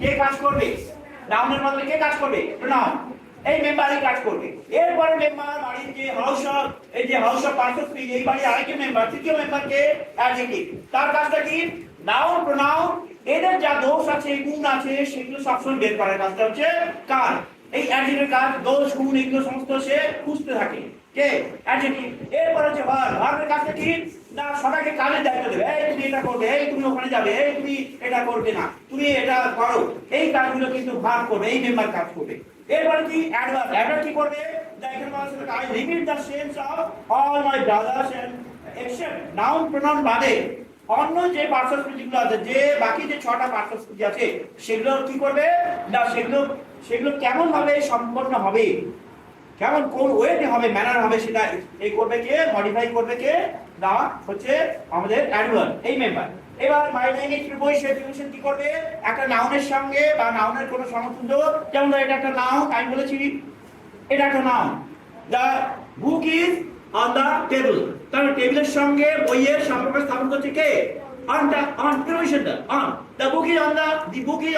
কে কাজ করবে? নাউনের বদলে কে কাজ করবে? প্রোনাউন। এই মেম্বারই কাজ করবে। এরপরে মেম্বার বাড়ির যে হাউস অফ পার্সন এই বাড়ির আরেকটা মেম্বার, তৃতীয় মেম্বারকে অ্যাডজেক্টিভ। তার কাজটা কি? নাউন প্রোনাউন এদের যা দোষ আছে গুণ আছে সেগুলো সবসময় বের করার কাজটা হচ্ছে কার? এই অ্যাডজেক্টিভের কাজ। দোষ গুণ এগুলো সমস্ত সে খুঁজতে থাকে। কে? অ্যাডজেক্টিভ। এরপর হচ্ছে ভার্ব। ভার্বের কাজটা কি? না সবাইকে কাজের দায়িত্ব দেবে। এই তুমি এটা করবে, এই তুমি ওখানে যাবে, এই তুমি এটা করবে না, তুমি এটা করো। এই কাজগুলো কিন্তু ভার্ব করবে, এই মেম্বার কাজ করবে। এরপরে কি? অ্যাডভার্ব। অ্যাডভার্ব কি করবে? দেখেন বলা I repeat the sense of all my brothers and except noun pronoun বাদে অন্য যে পার্টস অফ স্পিচগুলো আছে, যে বাকি যে 6টা পার্টস অফ স্পিচ আছে সেগুলো কি করবে? না সেগুলো কেমন ভাবে সম্পন্ন হবে, কেমন কোন ওয়েতে হবে, ম্যানার হবে, সেটা এই করবে কে? মডিফাই করবে কে? না হচ্ছে আমাদের অ্যাডভার্ব, এই মেম্বার। এবার মাই নেম ইজ প্রিপোজিশন কি করবে? একটা নাউনের সঙ্গে বা নাউনের কোনো সমতুল্য, যেমন এটা একটা নাউন, আমি বলেছি এটা একটা noun. The book is on the table. তাহলে টেবিলের সঙ্গে বইয়ের সম্পর্ক স্থাপন করছে কে? অন প্রিপোজিশনটা on. The book is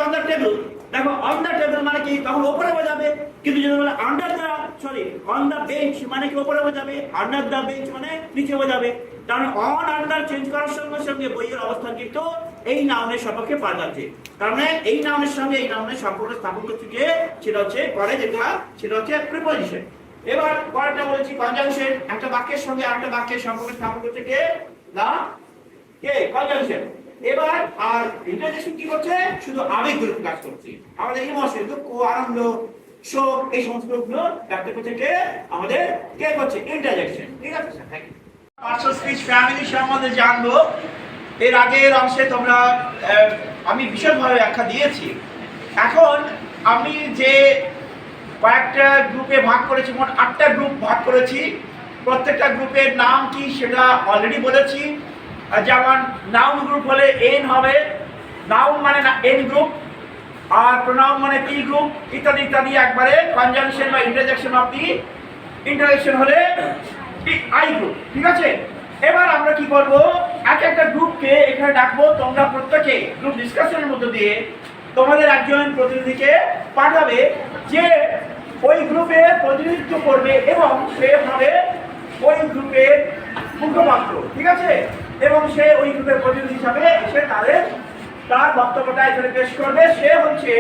on the table. দেখো অন দ্য টেবিল মানে কি? তখন উপরে বোঝাবে। কিন্তু যদি বলে under the on the bench মানে কি? উপরে বোঝাবে। আন্ডার দ্য বেঞ্চ মানে নিচে বোঝাবে। কারণ অন আন্ডার চেঞ্জ করার সঙ্গে সঙ্গে বইয়ের অবস্থান কিন্তু এই নাউনের সপক্ষে পাল্টাচ্ছে। তার মানে এই নাউনের সঙ্গে এই নাউনের সম্পর্ক স্থাপন করছে কে? সেটা হচ্ছে পরে যেটা, সেটা হচ্ছে প্রিপোজিশন। এবার পরেরটা বলেছি কনজাংশন। একটা বাক্যের সঙ্গে আরেকটা বাক্যের সম্পর্ক স্থাপন করছে কে? না কে? কনজাংশন। এবার আর ইন্টারজেকশন কি করছে? শুধু আবেগগুলো কাজ করছে। আমাদের ইমোশন, দুঃখ, আনন্দ, শোক, এই সমস্ত গুলো ব্যক্ত করছে কে? আমাদের কে করছে? ইন্টারজেকশন। ঠিক আছে sir, thank you. Parts of speech family সম্বন্ধে জানবো। এর আগের অংশে তোমরা আমি বিশদভাবে ব্যাখ্যা দিয়েছি। এখন আমি যে কয়েকটা গ্রুপে ভাগ করেছি, মোট 8টা গ্রুপ ভাগ করেছি। প্রত্যেকটা গ্রুপের নাম কি সেটা অলরেডি বলেছি। যেমন নাউন গ্রুপ হলে এন হবে, নাউন মানে এন গ্রুপ, আর প্রোনাউন মানে পি গ্রুপ, ইত্যাদি ইত্যাদি একবারে। কনজাংশন বা ইন্টারজেকশন অফ দি ইন্টারজেকশন হলে আই গ্রুপ। ঠিক আছে, এবার আমরা কি করব? এক একটা গ্রুপকে এখানে ডাকবো। তোমরা প্রত্যেকে গ্রুপ ডিসকাশনের মধ্য দিয়ে তোমাদের একজন প্রতিনিধিকে পাঠাবে, যে ওই গ্রুপে প্রতিনিধিত্ব করবে এবং সে হবে ওই গ্রুপের মুখপাত্র। ঠিক আছে, এবং সে ওই গ্রুপের প্রতিনিধি হিসাবে এসে তার বক্তব্যটা এখানে পেশ করবে। সে হচ্ছে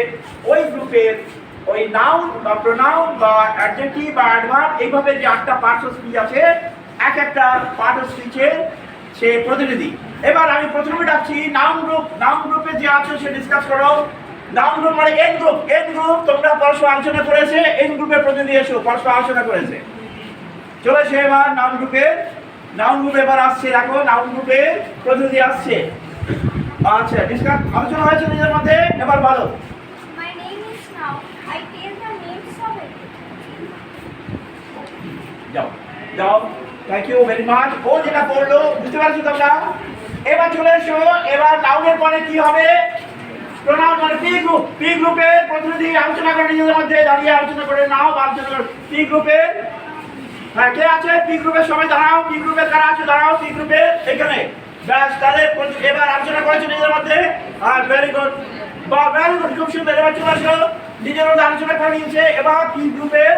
ওই গ্রুপের ওই নাউন বা প্রোনাউন বা অ্যাডজেক্টিভ বা অ্যাডভার্ব, এইভাবে যে 8টা পার্টস অফ স্পিচ আছে, এক একটা পার্ট অফ স্পিচের সে প্রতিনিধি। এবার আমি প্রথমে ডাকছি নাউন গ্রুপ। নাউন গ্রুপে যে আছে সে ডিসকাস করো। নাউন গ্রুপ মানে এন গ্রুপ। এন গ্রুপ তোমরা পরস্পর আলোচনা করেছে, এন গ্রুপের প্রতিনিধি এসো, পরস্পর আলোচনা করেছে। চলেছে এবার নাউন গ্রুপ এবার আসছে। দেখো নাউন গ্রুপের প্রতিনিধি আসছে। আচ্ছা, ডিসকাস আলোচনা হয়েছে নিজের মধ্যে, এবার বলো। My name is now. I tell the names of it. যাও, থ্যাংক ইউ ভেরি মাচ। ও যেটা পড়লো বুঝতে পারছো তোমরা? এবার চলে এসো। এবার নাউনের পরে কি হবে? প্রোনাউন মানে পি গ্রুপ। পি গ্রুপের প্রতিনিধি আলোচনা করে নিজেদের মধ্যে দাঁড়িয়ে আলোচনা করে নাও বা আলোচনা করো। পি গ্রুপের হ্যাঁ কে আছে? পি গ্রুপের সবাই দাঁড়াও। পি গ্রুপের কারা আছে? দাঁড়াও পি গ্রুপের এখানে। ব্যাস, তাদের এবার আলোচনা করেছে নিজেদের মধ্যে। আর ভেরি গুড, বা ভেরি গুড, খুব সুন্দর। এবার চলে আসো, নিজের মধ্যে আলোচনা করে নিয়েছে। এবার পি গ্রুপের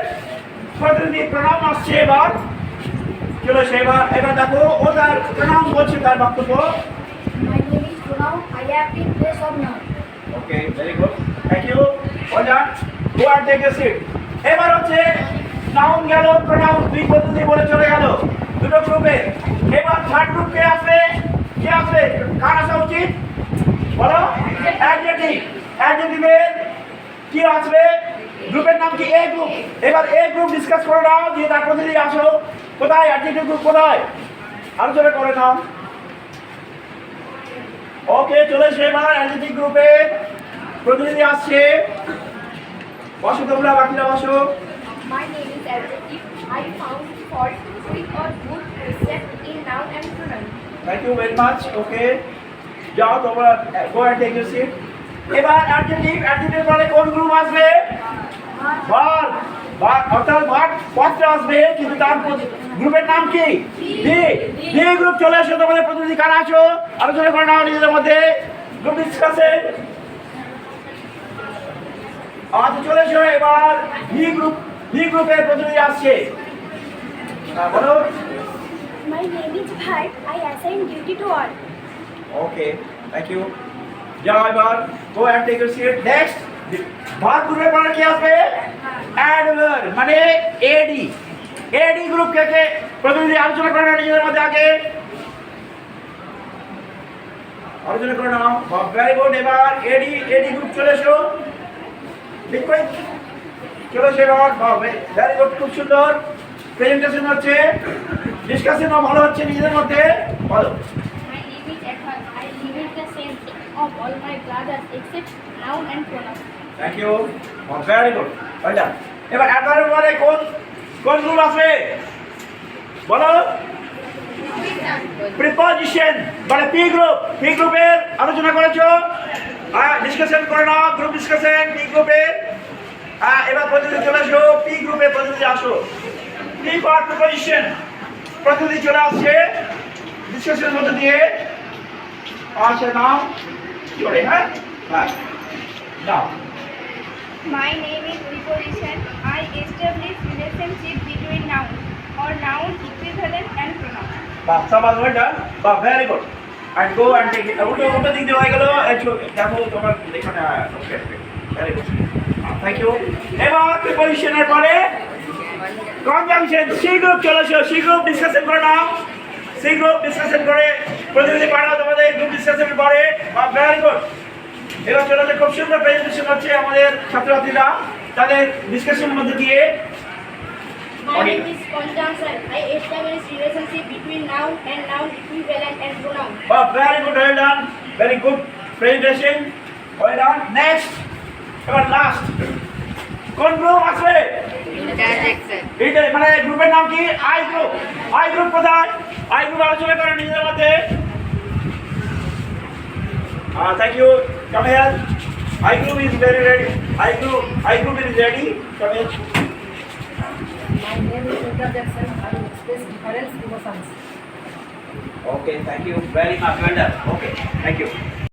প্রতিনিধি প্রোনাউন আসছে। এবার চলো এবার দেখো ও তার প্রোনাউন বলছে, তার বক্তব্য। My name is pronoun. I have in place of noun. Okay, very good, thank you. ওলা গো আর টেক এ সিট। এবার হচ্ছে নাউন গেল, প্রোনাউন দুই পদ্ধতি বলে চলে গেল দুটো গ্রুপে। এবার থার্ড গ্রুপ কে আসবে? কার আসা উচিত বলো? অ্যাডজেক্টিভ। অ্যাডজেক্টিভের কি আসবে? গ্রুপের নাম কি? এ গ্রুপ। এবার এ গ্রুপ ডিসকাস করে নাও, দিয়ে তার প্রতিনিধি আসো। কোথায় অ্যাডজেক্টিভ গ্রুপ? কোথায়? আলোচনা করে নাও। ওকে, চলে এসে এবার অ্যাডজেক্টিভ গ্রুপে প্রতিনিধি আসছে। বসো তোমরা, বাকিরা বসো। My name is adjective. I found fault with or good except in noun and pronoun. Thank you very much. Okay, যাও তোমরা, go and take your seat. এবার অ্যাডজেক্টিভ পরে কোন গ্রুপ আসবে? ভার্ব। অর্থাৎ ভার্ব পদটা আসবে, কিন্তু তার গ্রুপের নাম কি? B group. চলে এসো, তোমাদের প্রতিনিধি কারা আছো আলোচনা করে নাও নিজেদের মধ্যে। গ্রুপ ডিসকাসে আচ্ছা চলে এসো এবার ভি গ্রুপের প্রতিনিধি আসছে বলো My name is Bharat. I assign duty to all. Okay thank you যাও এবার go and take your seat next ভাগ গ্রুপের পরে কি আসবে অ্যাডভার মানে এডি গ্রুপ কে প্রতিনিধি আলোচনা করে নাও নিজেদের মধ্যে আগে আলোচনা করে নাও ভেরি গুড এবার এডি গ্রুপ চলে এসো লিকুইড চলে এসো এবার ভেরি গুড খুব সুন্দর প্রেজেন্টেশন হচ্ছে ডিসকাশনও ভালো হচ্ছে নিজেদের মধ্যে বলো My name is Ekman. I limit the sense of all my brothers except noun and pronoun. Thank you very good ওইটা এবার অ্যাডভার্বের পরে কোন গ্রুপ আছে বলো প্রিপজিশন মানে পি গ্রুপের আলোচনা করেছো ডিসকাশন করে নাও গ্রুপ ডিসকাশন পি গ্রুপের এবার প্রতিনিধি চলে আসো পি গ্রুপের প্রতিনিধি আসো পি ফর প্রিপজিশন প্রতিনিধি চলে আসছে ডিসকাশনের মধ্যে দিয়ে আসে নাও কি করে হ্যাঁ নাও My name is preposition. I establish relationship between noun or noun equivalent and pronoun. বাহ সাবাস ওয়েল ডান বাহ very good and go and take it ওটা দিক দিয়ে হয়ে গেল একটু দেখো তোমার এখানে okay very good thank you এবার প্রিপজিশনের পরে কনজাংশন সি গ্রুপ চলে এসো সি গ্রুপ ডিসকাশন করে নাও সি গ্রুপ ডিসকাশন করে প্রতিনিধি পাঠাও তোমাদের গ্রুপ ডিসকাশনের পরে বাহ ভেরি গুড এবার চলে আসে খুব সুন্দর প্রেজেন্টেশন হচ্ছে আমাদের ছাত্রছাত্রীরা তাদের ডিসকাশনের মধ্যে দিয়ে My name is conjunction. I establish relationship between noun and noun equivalent and pronoun. Very good, well done. Very good presentation. Well done. Next, এবার লাস্ট কোন গ্রুপ আসবে এটা মানে গ্রুপের নাম কি আই গ্রুপ কোথায় আই গ্রুপ আলোচনা করে নিজেদের মধ্যে thank you come here I group is very ready I group is ready come here My name is Sudha Jackson. I will express different emotions. Okay, thank you very much. Well done. Okay, thank you.